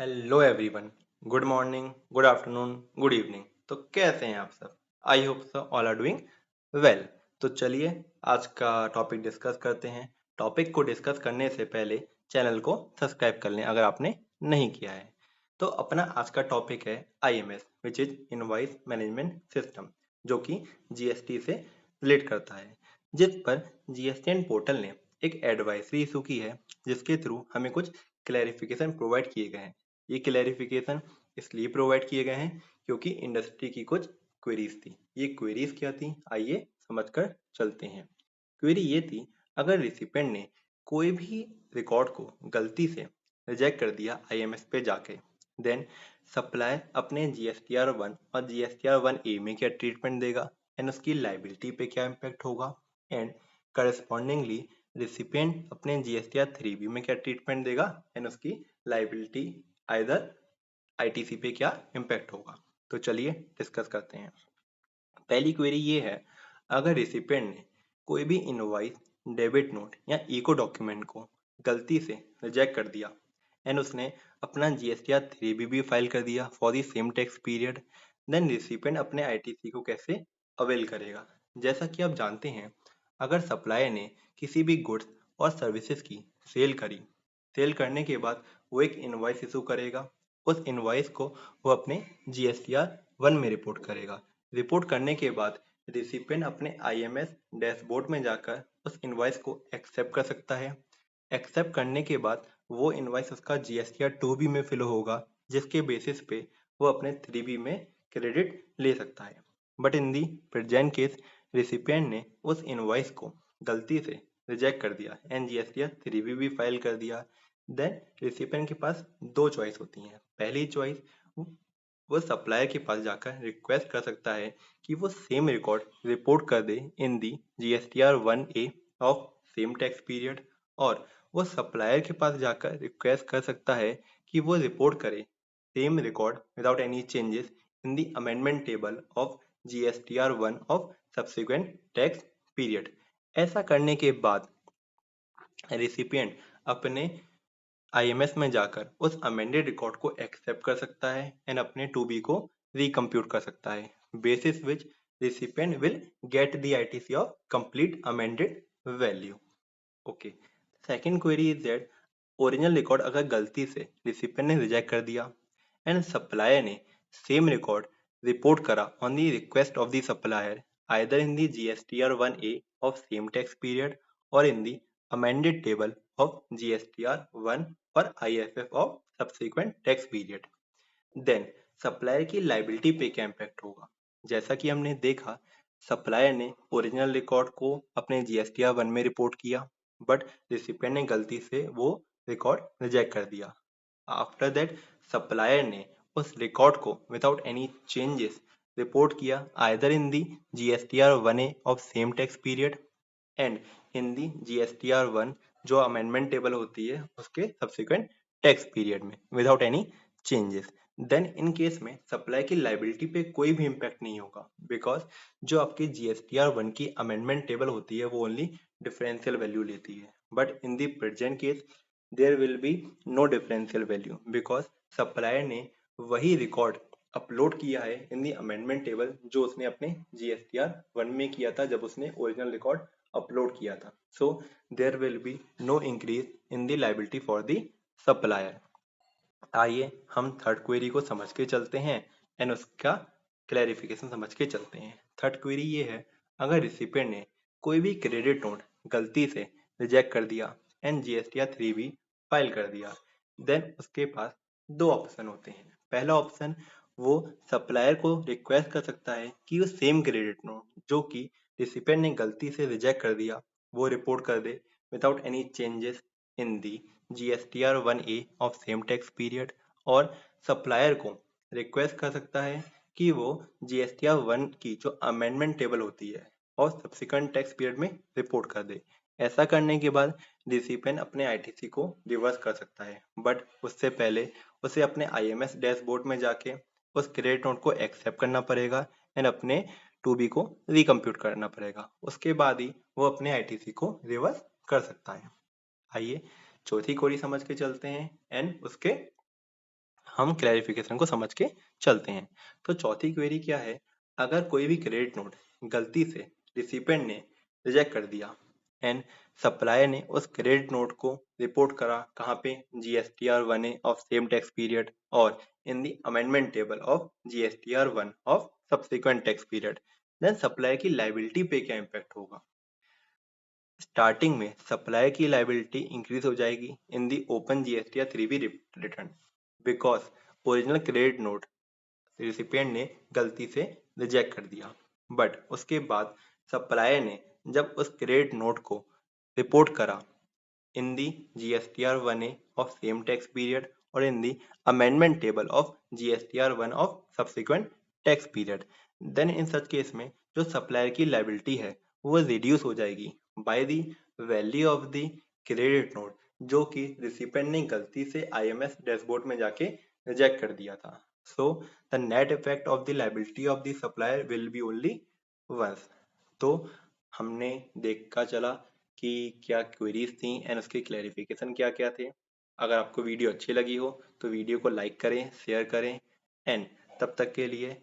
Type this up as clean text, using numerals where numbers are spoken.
Hello everyone. Good morning, good afternoon, good evening. तो कैसे हैं आप सब? I hope so all are doing well. तो चलिए आज का टॉपिक डिस्कस करते हैं। टॉपिक को डिस्कस करने से पहले चैनल को सब्सक्राइब कर लें अगर आपने नहीं किया है। तो अपना आज का टॉपिक है IMS which is invoice management system, जो कि जीएसटी से रिलेट करता है, जिस पर जीएसटीएन पोर्टल ने एक एडवाइजरी इशू की है, जिसके थ्रू हमें कुछ क्लैरिफिकेशन प्रोवाइड किए गए हैं। ये क्लैरिफिकेशन इसलिए प्रोवाइड किए गए हैं क्योंकि इंडस्ट्री की कुछ क्वेरीज थी। ये क्वेरीज क्या थी, आइए समझकर चलते हैं। क्वेरी ये थी, अगर रिसिपेंट ने कोई भी रिकॉर्ड को गलती से रिजेक्ट कर दिया आईएमएस पे जाके, देन सप्लायर अपने जीएसटीआर 1 और जीएसटीआर 1 ए में क्या ट्रीटमेंट देगा एंड उसकी लाइबिलिटी पे क्या इम्पैक्ट होगा, एंड करस्पॉन्डिंगली रिसिपेंट अपने जीएसटीआर 3 बी में क्या ट्रीटमेंट देगा एंड उसकी लाइबिलिटी आइदर आईटीसी पे क्या इम्पैक्ट होगा। तो चलिए डिस्कस करते हैं। पहली क्वेरी ये है, अगर रिसिपेंट ने कोई भी इनवॉइस, डेबिट नोट या इको डॉक्यूमेंट को गलती से रिजेक्ट कर दिया एंड उसने अपना जीएसटीआर 3 भी फाइल कर दिया for the same tax period, then recipient अपने आईटीसी को कैसे अवेल करेगा। जैसा कि आप जानते हैं, अगर सप्लायर ने किसी भी गुड्स और सर्विसेज की सेल करी, सेल करने के बाद वो एक इनवॉइस इशू करेगा। उस इनवॉइस को वो अपने जीएसटीआर 1 में रिपोर्ट करेगा। रिपोर्ट करने के बाद रिसिपेंट अपने आईएमएस डैशबोर्ड में जाकर उस इनवॉइस को एक्सेप्ट कर सकता है। एक्सेप्ट करने के बाद वो इनवॉइस उसका जीएसटीआर 2 बी में फिल होगा, जिसके बेसिस पे वो अपने 3 बी में क्रेडिट ले सकता है। But in the present case, recipient ने उस इनवॉइस को गलती से रिजेक्ट कर दिया एंड जीएसटीआर 3 बी भी फाइल कर दिया। देन रिसिपेंट के पास दो चॉइस होती हैं। पहली चॉइस, वो सप्लायर के पास जाकर रिक्वेस्ट कर सकता है कि वो सेम रिकॉर्ड रिपोर्ट कर दे in the GSTR 1 A of same tax period, और वो सप्लायर के पास जाकर रिक्वेस्ट कर सकता है कि वो रिपोर्ट करे same record without any changes in the amendment table of GSTR 1 of subsequent tax period. ऐसा करने के बाद रिसिपिएंट अपने आईएमएस में जाकर उस अमेंडेड रिकॉर्ड को एक्सेप्ट कर सकता है एंड अपने 2 बी को रिकम्प्यूट कर सकता है, basis which recipient will get the ITC of complete amended value. Okay. Second query is that, original record अगर गलती से रिसिपेंट ने रिजेक्ट कर दिया एंड सप्लायर ने सेम रिकॉर्ड रिपोर्ट करा on the request of the supplier, either in the GSTR 1 A of same tax period और in the amended table of GSTR 1 और IFF of subsequent tax period, then supplier की liability पे क्या impact होगा। जैसा कि हमने देखा, सप्लायर ने ओरिजिनल रिकॉर्ड को अपने जीएसटीआर 1 में रिपोर्ट किया, बट रिसिपेंट ने गलती से वो रिकॉर्ड रिजेक्ट कर दिया। आफ्टर दैट सप्लायर ने उस रिकॉर्ड को विदाउट एनी चेंजेस रिपोर्ट किया either in the GSTR 1 A of same tax period and in the GSTR 1 जो अमेंडमेंट टेबल होती है उसके सब्सिक्वेंट टैक्स पीरियड में without any changes, then in case में सप्लाई की लाइबिलिटी पे कोई भी इम्पैक्ट नहीं होगा, बिकॉज जो आपकी जीएसटीआर 1 की अमेंडमेंट टेबल होती है वो ओनली डिफरेंशियल वैल्यू लेती है, but in the present case there will be no differential value because supplier ने वही रिकॉर्ड अपलोड किया है इन द अमेंडमेंट टेबल जो उसने अपने जीएसटीआर 1 में किया था जब उसने ओरिजिनल रिकॉर्ड अपलोड किया था। So there will be no increase in the liability for the supplier. आइए हम थर्ड क्वेरी को समझ के चलते हैं एंड उसका क्लैरिफिकेशन समझ के चलते हैं। थर्ड क्वेरी ये है, अगर रिसिपेंट ने कोई भी क्रेडिट नोट गलती से रिजेक्ट कर दिया एंड जीएसटीआर 3 बी फाइल कर दिया, देन उसके पास दो ऑप्शन होते हैं। पहला ऑप्शन, वो सप्लायर को रिक्वेस्ट कर सकता है कि वो सेम क्रेडिट नोट जो कि रिसिपेंट ने गलती से रिजेक्ट कर दिया वो रिपोर्ट कर दे without any changes in the GSTR 1 A of same tax period, और सप्लायर को रिक्वेस्ट कर सकता है कि वो जीएसटीआर 1 की जो अमेंडमेंट टेबल होती है और सब्सिक्वेंट टैक्स पीरियड में रिपोर्ट कर दे। ऐसा करने के बाद रिसिपेंट अपने आईटीसी को रिवर्स कर सकता है, बट उससे पहले उसे अपने आईएमएस डैशबोर्ड में जाके उस क्रेडिट नोट को एक्सेप्ट करना पड़ेगा एंड अपने 2 बी को रिकम्प्यूट करना पड़ेगा। उसके बाद ही वो अपने आईटीसी को रिवर्स कर सकता है। आइए चौथी क्वेरी समझ के चलते हैं एंड उसके हम क्लैरिफिकेशन को समझ के चलते हैं। तो चौथी क्वेरी क्या है, अगर कोई भी क्रेडिट नोट गलती से रिसिपेंट ने रिजेक्ट कर दिया एंड सप्लायर ने उस क्रेडिट नोट को रिपोर्ट करा कहाँ पे, GSTR 1A of same tax period और in the amendment table of GSTR 1 of subsequent tax period, then supplier की लाइबिलिटी पे क्या इम्पैक्ट होगा। स्टार्टिंग में सप्लायर की लाइबिलिटी इंक्रीज हो जाएगी in the open GSTR 3B return because original credit note recipient ने गलती से रिजेक्ट कर दिया। बट उसके बाद सप्लायर ने जब उस क्रेडिट नोट को रिपोर्ट करा in the GSTR 1A of same tax period or in the amendment table of GSTR 1 of subsequent tax period, then in such case में जो सप्लायर की लाइबिलिटी है वो रिड्यूस हो जाएगी by the value of the credit note जो कि recipient ने गलती से IMS डैशबोर्ड में जाके रिजेक्ट कर दिया था। So the net effect of the liability of the supplier will be only once. तो हमने देखा चला कि क्या क्वेरीज थी एंड उसके क्लैरिफिकेशन क्या क्या थे। अगर आपको वीडियो अच्छी लगी हो तो वीडियो को लाइक करें, शेयर करें एंड तब तक के लिए